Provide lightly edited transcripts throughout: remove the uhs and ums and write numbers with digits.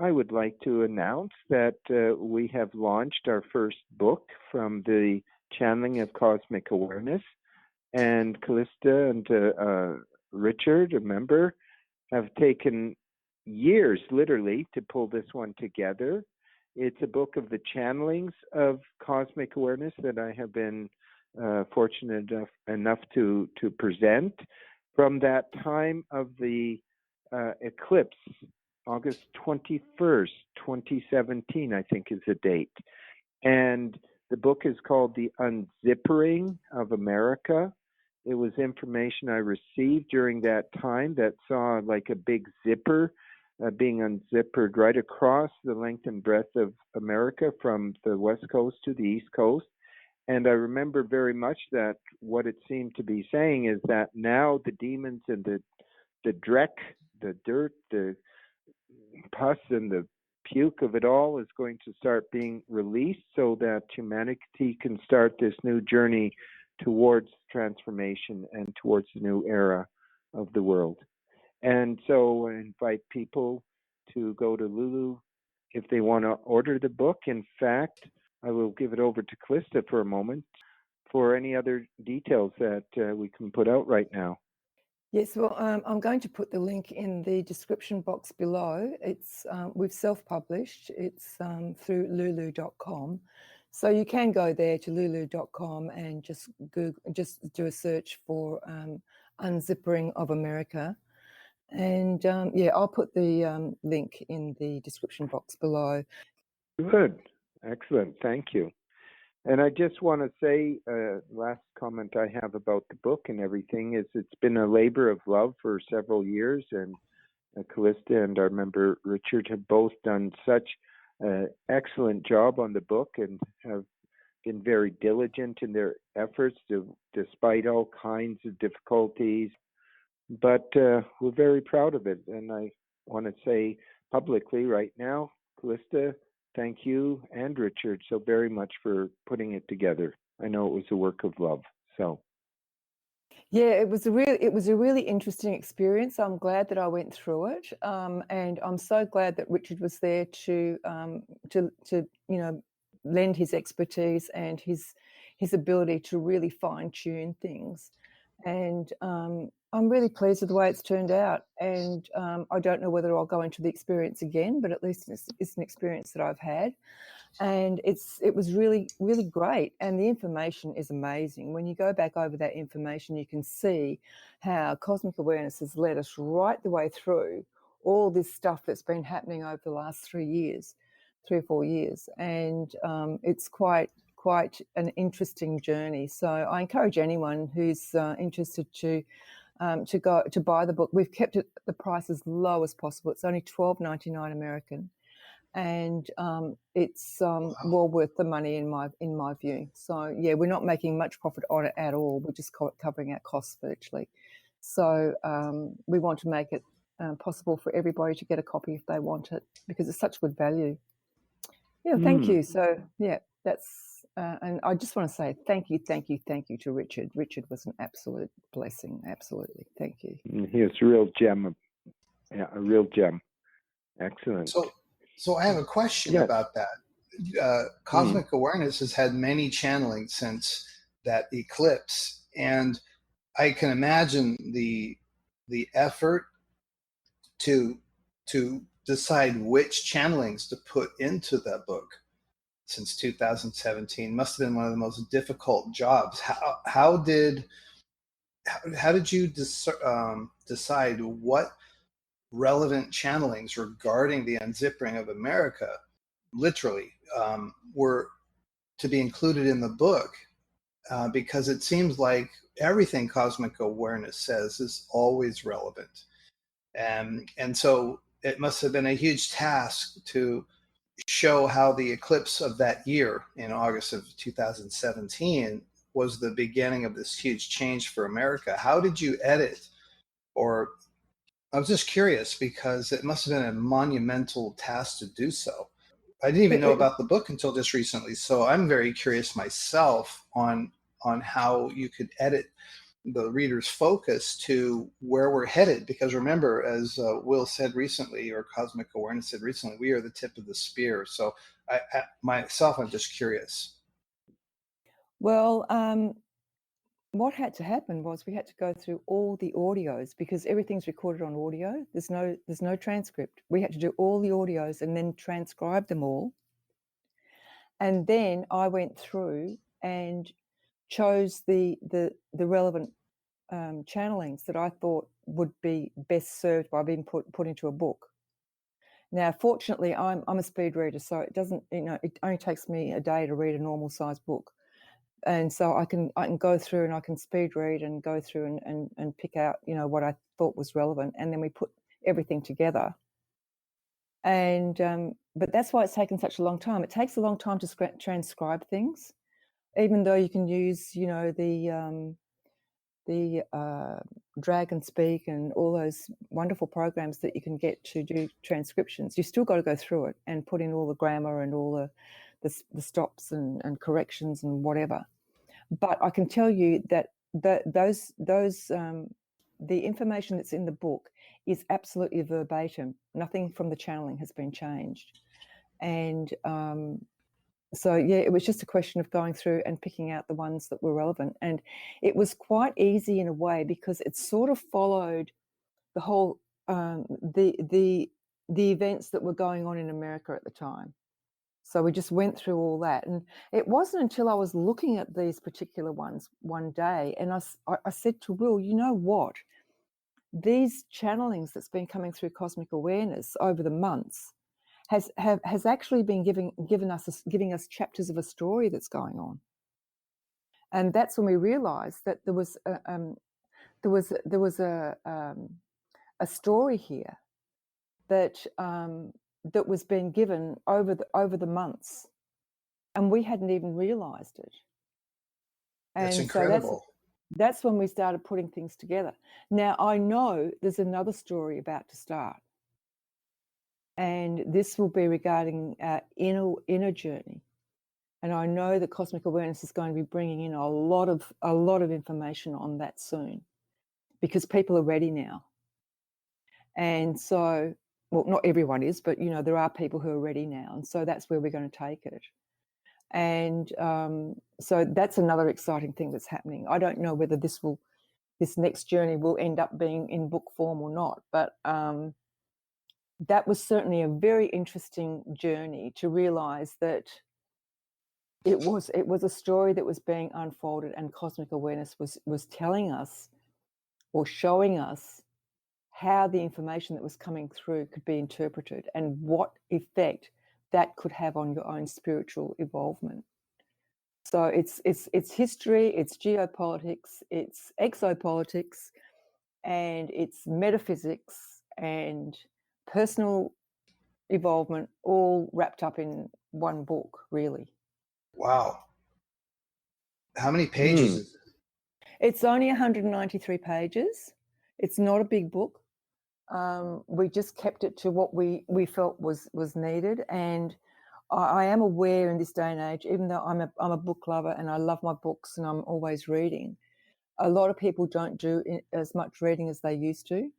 I would like to announce that we have launched our first book from the Channeling of Cosmic Awareness, and Callista and Richard, a member, have taken years, literally, to pull this one together. It's a book of the channelings of cosmic awareness that I have been fortunate enough to present from that time of the eclipse, August 21st, 2017, I think is the date. And the book is called The Unzippering of America. It was information I received during that time that saw like a big zipper being unzippered right across the length and breadth of America from the West Coast to the East Coast. And I remember very much that what it seemed to be saying is that now the demons and the dreck, the dirt, the pus and the puke of it all is going to start being released so that humanity can start this new journey towards transformation and towards the new era of the world. And so I invite people to go to Lulu if they want to order the book. In fact, I will give it over to Callista for a moment for any other details that we can put out right now. Yes, well, I'm going to put the link in the description box below. It's we've self-published. It's through lulu.com. So you can go there to lulu.com and just do a search for Unzippering of America. And yeah, I'll put the link in the description box below. Good. Excellent. Thank you. And I just want to say, last comment I have about the book and everything is it's been a labor of love for several years, and Callista and our member Richard have both done such an excellent job on the book and have been very diligent in their efforts despite all kinds of difficulties. But we're very proud of it, and I want to say publicly right now, Callista, thank you and Richard so very much for putting it together. I know it was a work of love. So yeah, it was a really interesting experience. I'm glad that I went through it, and I'm so glad that Richard was there to lend his expertise and his ability to really fine tune things. And I'm really pleased with the way it's turned out. And I don't know whether I'll go into the experience again, but at least it's an experience that I've had. And it was really, really great. And the information is amazing. When you go back over that information, you can see how cosmic awareness has led us right the way through all this stuff that's been happening over the last 3 or 4 years. And it's quite an interesting journey. So I encourage anyone who's interested to go to buy the book. We've kept it the price as low as possible. It's only $12.99 American, and it's well worth the money in my view. So yeah, we're not making much profit on it at all. We're just covering our costs virtually. So we want to make it possible for everybody to get a copy if they want it, because it's such good value. Yeah, thank you. So yeah, that's. And I just want to say thank you to Richard. Richard was an absolute blessing. Absolutely. Thank you. He is a real gem. Yeah, a real gem. Excellent. So I have a question about that. Cosmic Awareness has had many channelings since that eclipse. And I can imagine the effort to decide which channelings to put into the book since 2017 must have been one of the most difficult jobs. How did you decide what relevant channelings regarding the Unzippering of America literally were to be included in the book? Because it seems like everything Cosmic Awareness says is always relevant. And so it must have been a huge task to show how the eclipse of that year in August of 2017 was the beginning of this huge change for America. How did you edit? Or I was just curious because it must have been a monumental task to do so. I didn't even know about the book until just recently. So I'm very curious myself on how you could edit the reader's focus to where we're headed. Because remember, as Will said recently, or Cosmic Awareness said recently, we are the tip of the spear. So I'm just curious. Well, what had to happen was we had to go through all the audios, because everything's recorded on audio. There's no transcript. We had to do all the audios and then transcribe them all. And then I went through and chose the relevant channelings that I thought would be best served by being put into a book. Now, fortunately, I'm a speed reader, so it doesn't, it only takes me a day to read a normal size book. And so I can go through and I can speed read and go through and pick out, what I thought was relevant. And then we put everything together. And but that's why it's taken such a long time. It takes a long time to transcribe things, even though you can use, the Dragon Speak and all those wonderful programs that you can get to do transcriptions. You still got to go through it and put in all the grammar and all the stops and corrections and whatever. But I can tell you that the information that's in the book is absolutely verbatim. Nothing from the channeling has been changed. And so, yeah, it was just a question of going through and picking out the ones that were relevant. And it was quite easy in a way, because it sort of followed the whole, the events that were going on in America at the time. So we just went through all that. And it wasn't until I was looking at these particular ones one day, and I said to Will, you know what? These channelings that's been coming through Cosmic Awareness over the months has actually been giving us chapters of a story that's going on. And that's when we realized that there was a story here that that was being given over the months, and we hadn't even realized it. And that's incredible. So that's when we started putting things together. Now, I know there's another story about to start, and this will be regarding our inner journey. And I know that Cosmic Awareness is going to be bringing in a lot of information on that soon, because people are ready now. And so, well, not everyone is, but there are people who are ready now, and so that's where we're going to take it. And so that's another exciting thing that's happening. I don't know whether this next journey will end up being in book form or not, but that was certainly a very interesting journey to realize that it was a story that was being unfolded, and Cosmic Awareness was telling us, or showing us, how the information that was coming through could be interpreted and what effect that could have on your own spiritual evolvement. So it's history, it's geopolitics, it's exopolitics, and it's metaphysics and personal evolvement, all wrapped up in one book, really. Wow. How many pages is it? It's only 193 pages. It's not a big book. We just kept it to what we felt was needed. And I am aware in this day and age, even though I'm a book lover and I love my books and I'm always reading, a lot of people don't do as much reading as they used to.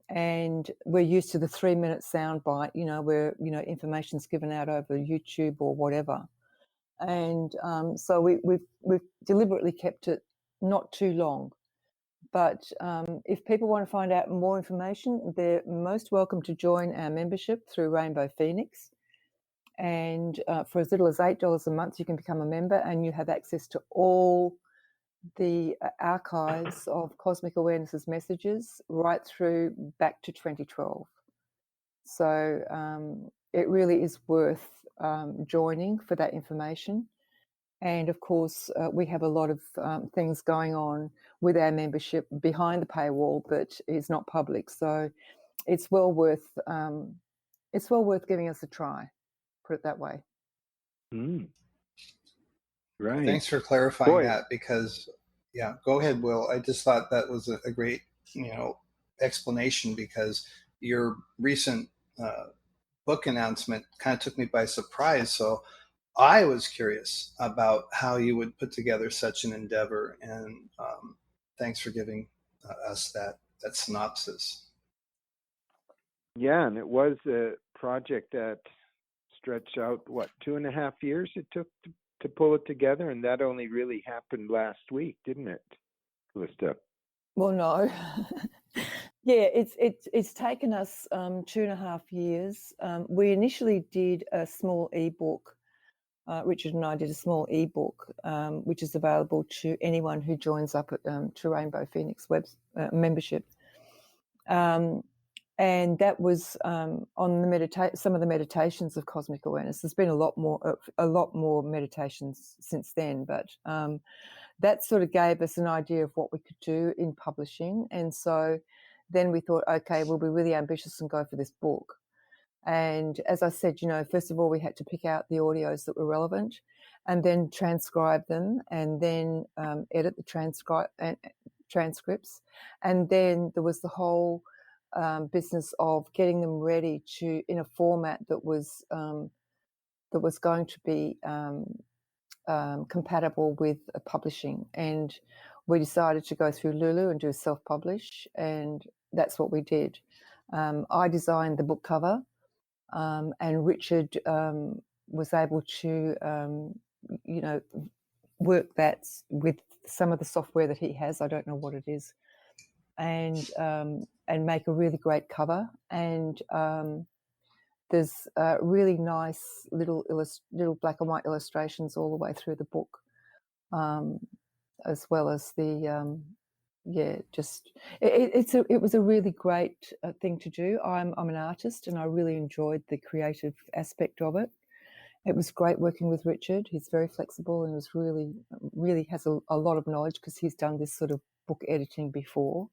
And we're used to the 3-minute soundbite, where, information's given out over YouTube or whatever. And so we've deliberately kept it not too long. But if people want to find out more information, they're most welcome to join our membership through Rainbow Phoenix. And for as little as $8 a month, you can become a member, and you have access to all the archives of Cosmic Awareness's messages right through back to 2012. So it really is worth joining for that information. And of course, we have a lot of things going on with our membership behind the paywall that is not public. So it's well worth giving us a try. Put it that way. Right. Thanks for clarifying that, because, yeah, go ahead, Will. I just thought that was a great, explanation, because your recent book announcement kind of took me by surprise. So I was curious about how you would put together such an endeavor. And thanks for giving us that synopsis. Yeah, and it was a project that stretched out, 2.5 years it took to pull it together, and that only really happened last week, didn't it, Calista? Well, no. Yeah, it's taken us 2.5 years. We initially did a small ebook. Richard and I did a small ebook, which is available to anyone who joins up to Rainbow Phoenix web membership. And that was on the some of the meditations of cosmic awareness. There's been a lot more meditations since then, but that sort of gave us an idea of what we could do in publishing. And so then we thought, okay, we'll be really ambitious and go for this book. And as I said, first of all, we had to pick out the audios that were relevant, and then transcribe them, and then edit the transcripts, and then there was the whole business of getting them ready in a format that was going to be compatible with publishing. And we decided to go through Lulu and do self-publish, and that's what we did. I designed the book cover, and Richard was able to, work that with some of the software that he has. I don't know what it is, and make a really great cover. And there's really nice little black and white illustrations all the way through the book, as well as the it was a really great thing to do. I'm an artist, and I really enjoyed the creative aspect of it. It was great working with Richard. He's very flexible and was really has a lot of knowledge, because he's done this sort of book editing before.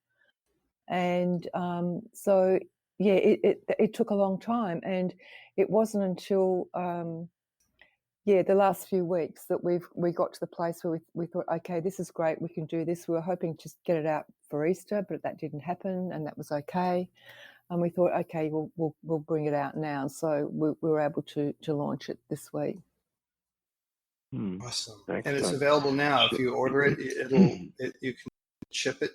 And so yeah, it took a long time, and it wasn't until the last few weeks that we got to the place where we thought, okay, this is great, we can do this. We were hoping to get it out for Easter, but that didn't happen, and that was okay. And we thought, okay, we'll bring it out now. So we were able to launch it this week. Awesome. Excellent. And it's available now. If you order it, you can ship it.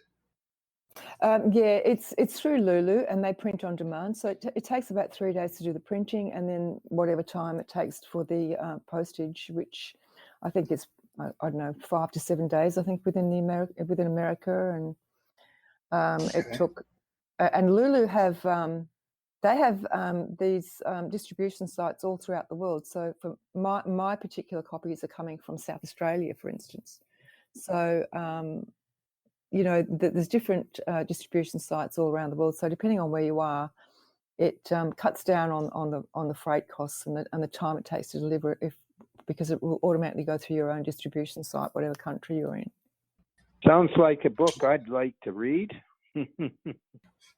It's through Lulu, and they print on demand. So it takes about 3 days to do the printing, and then whatever time it takes for the postage, which I think is, I don't know, 5 to 7 days, I think, within America. And okay. It took, and Lulu have these distribution sites all throughout the world. So for my particular copies are coming from South Australia, for instance. So there's different distribution sites all around the world. So depending on where you are, it cuts down on the freight costs and the time it takes to deliver, because it will automatically go through your own distribution site, whatever country you're in. Sounds like a book I'd like to read.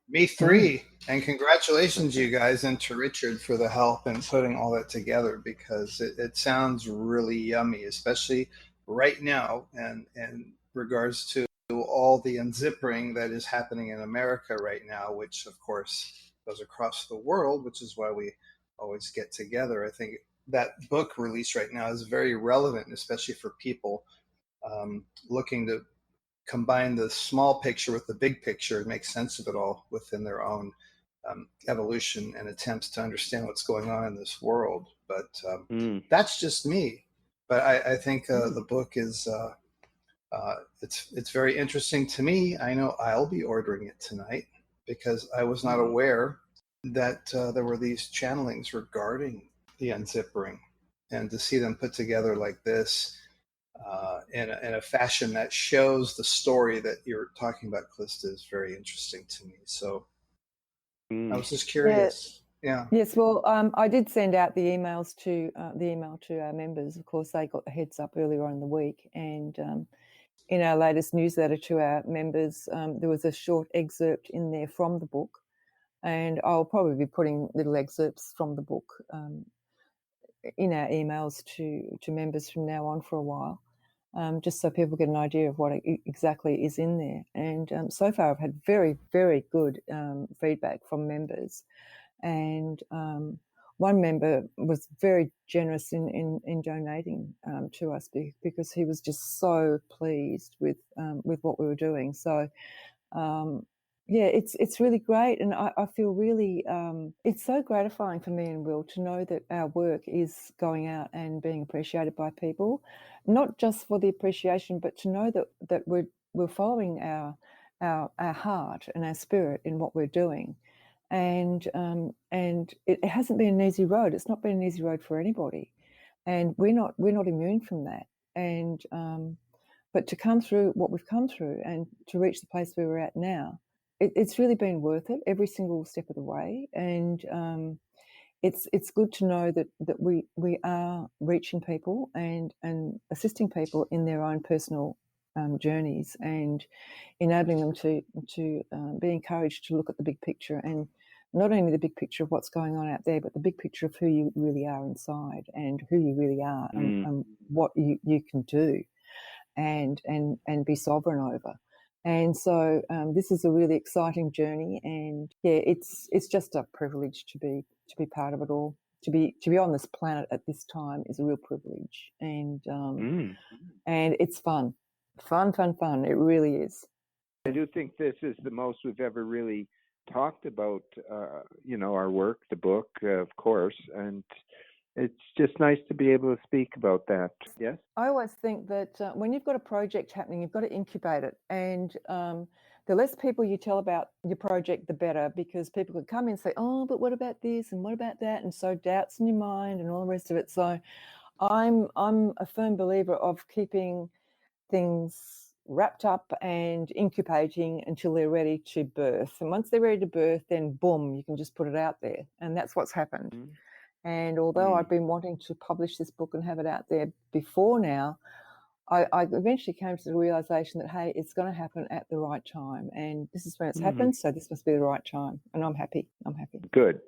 Me three. And congratulations, you guys, and to Richard for the help in putting all that together, because it sounds really yummy, especially right now, and in regards to all the unzippering that is happening in America right now, which of course goes across the world, which is why we always get together. I think that book release right now is very relevant, especially for people looking to combine the small picture with the big picture and make sense of it all within their own evolution and attempts to understand what's going on in this world. But that's just me. But I think the book is it's very interesting to me. I know I'll be ordering it tonight, because I was not aware that there were these channelings regarding the unzippering, and to see them put together like this in a fashion that shows the story that you're talking about, Calista, is very interesting to me. So I was just curious. Yeah. Yes. Well, I did send out the email to our members. Of course, they got the heads up earlier on in the week, and in our latest newsletter to our members, there was a short excerpt in there from the book, and I'll probably be putting little excerpts from the book in our emails to members from now on for a while, just so people get an idea of what exactly is in there. And so far I've had very, very good feedback from members. And one member was very generous in donating to us because he was just so pleased with what we were doing. So yeah, it's really great, and I feel really it's so gratifying for me and Will to know that our work is going out and being appreciated by people, not just for the appreciation, but to know that we're following our heart and our spirit in what we're doing, and it hasn't been an easy road. It's not been an easy road for anybody, and we're not immune from that, and but to come through what we've come through and to reach the place where we're at now, it's really been worth it every single step of the way. And it's good to know that we are reaching people and assisting people in their own personal journeys and enabling them to be encouraged to look at the big picture, and not only the big picture of what's going on out there, but the big picture of who you really are inside and who you really are and what you can do and be sovereign over. And so this is a really exciting journey, and yeah, it's just a privilege to be part of it all. To be on this planet at this time is a real privilege, and it's fun. It really is. I do think this is the most we've ever really talked about, our work, the book, of course, and it's just nice to be able to speak about that. Yes? I always think that when you've got a project happening, you've got to incubate it. And the less people you tell about your project, the better, because people could come in and say, oh, but what about this and what about that? And so doubts in your mind and all the rest of it. So I'm a firm believer of keeping things wrapped up and incubating until they're ready to birth. And once they're ready to birth, then boom, you can just put it out there. And that's what's happened. And although I've been wanting to publish this book and have it out there before now, I eventually came to the realization that, hey, it's going to happen at the right time. And this is when it's happened, so this must be the right time. And I'm happy. Good.